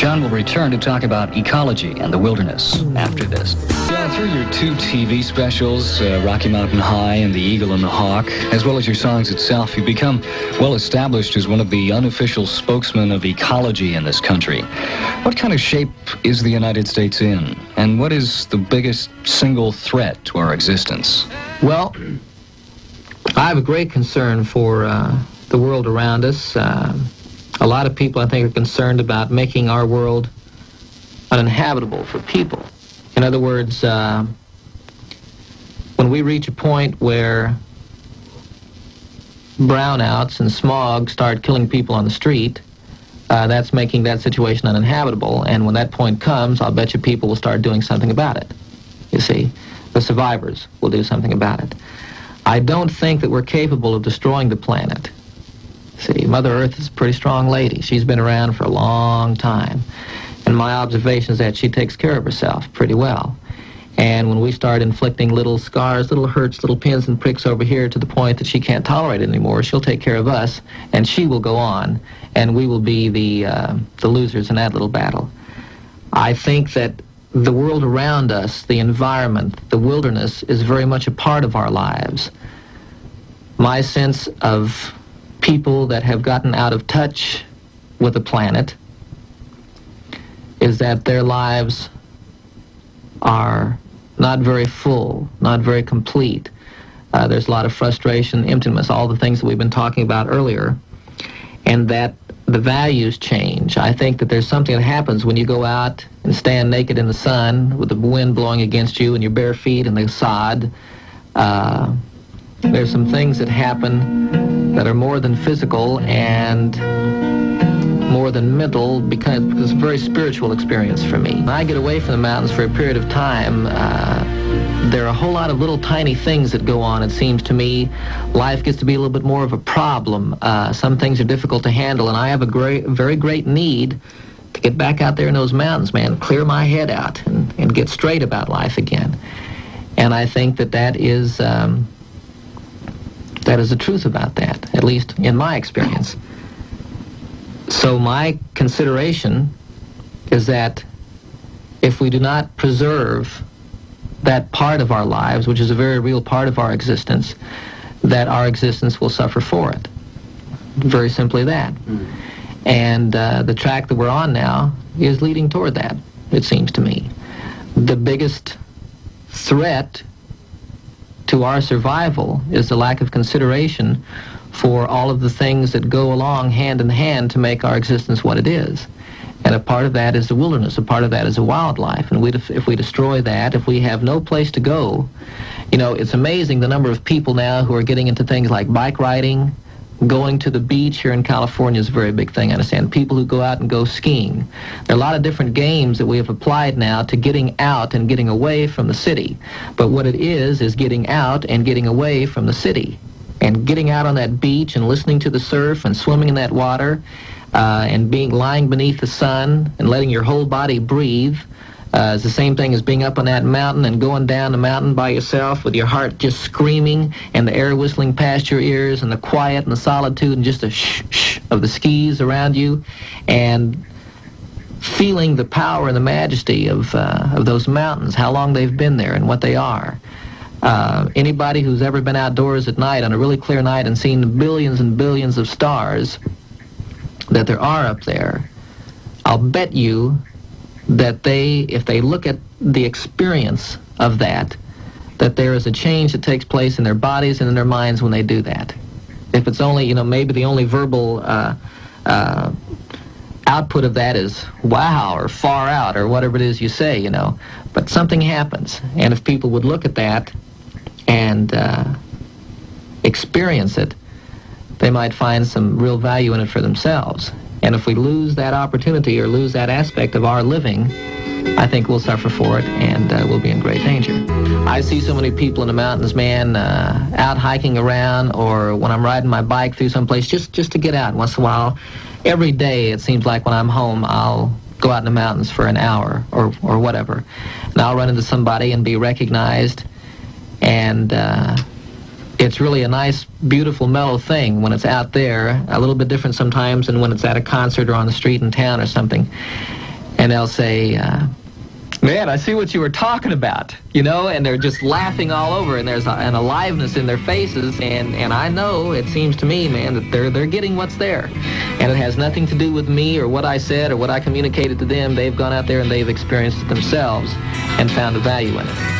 John will return to talk about ecology and the wilderness after this. Yeah, through your 2 TV specials, Rocky Mountain High and The Eagle and the Hawk, as well as your songs itself, you've become well established as one of the unofficial spokesmen of ecology in this country. What kind of shape is the United States in? And what is the biggest single threat to our existence? Well, I have a great concern for the world around us. A lot of people, I think, are concerned about making our world uninhabitable for people. In other words, when we reach a point where brownouts and smog start killing people on the street, that's making that situation uninhabitable. And when that point comes, I'll bet you people will start doing something about it. You see, the survivors will do something about it. I don't think that we're capable of destroying the planet. See, Mother Earth is a pretty strong lady. She's been around for a long time. And my observation is that she takes care of herself pretty well. And when we start inflicting little scars, little hurts, little pins and pricks over here to the point that she can't tolerate it anymore, she'll take care of us, and she will go on, and we will be the losers in that little battle. I think that the world around us, the environment, the wilderness, is very much a part of our lives. My sense of people that have gotten out of touch with the planet is that their lives are not very full, not very complete. There's a lot of frustration, emptiness, all the things that we've been talking about earlier, and that the values change. I think that there's something that happens when you go out and stand naked in the sun with the wind blowing against you and your bare feet in the sod. There's some things that happen that are more than physical and more than mental, because it's a very spiritual experience for me. When I get away from the mountains for a period of time, there are a whole lot of little tiny things that go on. It seems to me life gets to be a little bit more of a problem. Some things are difficult to handle, and I have a very great need to get back out there in those mountains, man, clear my head out and get straight about life again. And I think that is the truth about that, at least in my experience. So my consideration is that if we do not preserve that part of our lives, which is a very real part of our existence, that our existence will suffer for it. Very simply that. And the track that we're on now is leading toward that, it seems to me. The biggest threat to our survival is the lack of consideration for all of the things that go along hand in hand to make our existence what it is. And a part of that is the wilderness, a part of that is the wildlife. And if we destroy that, if we have no place to go, you know, it's amazing the number of people now who are getting into things like bike riding. Going to the beach here in California is a very big thing, I understand. People who go out and go skiing. There are a lot of different games that we have applied now to getting out and getting away from the city. But what it is getting out and getting away from the city. And getting out on that beach and listening to the surf and swimming in that water and lying beneath the sun and letting your whole body breathe is the same thing as being up on that mountain and going down the mountain by yourself with your heart just screaming and the air whistling past your ears and the quiet and the solitude and just the shh of the skis around you, and feeling the power and the majesty of those mountains, how long they've been there and what they are. Anybody who's ever been outdoors at night on a really clear night and seen the billions and billions of stars that there are up there, I'll bet you that if they look at the experience of that there is a change that takes place in their bodies and in their minds when they do that. If it's only, maybe the only verbal output of that is wow or far out or whatever it is you say, but something happens. And if people would look at that and experience it, they might find some real value in it for themselves. And if we lose that opportunity or lose that aspect of our living, I think we'll suffer for it and we'll be in great danger. I see so many people in the mountains, man, out hiking around, or when I'm riding my bike through someplace just to get out once in a while. Every day, it seems like when I'm home, I'll go out in the mountains for an hour or whatever. And I'll run into somebody and be recognized. And it's really a nice, beautiful, mellow thing when it's out there, a little bit different sometimes than when it's at a concert or on the street in town or something. and they'll say, man, I see what you were talking about, you know, and they're just laughing all over, and there's an aliveness in their faces, and I know, it seems to me, man, that they're getting what's there. And it has nothing to do with me or what I said or what I communicated to them. They've gone out there and they've experienced it themselves and found a value in it.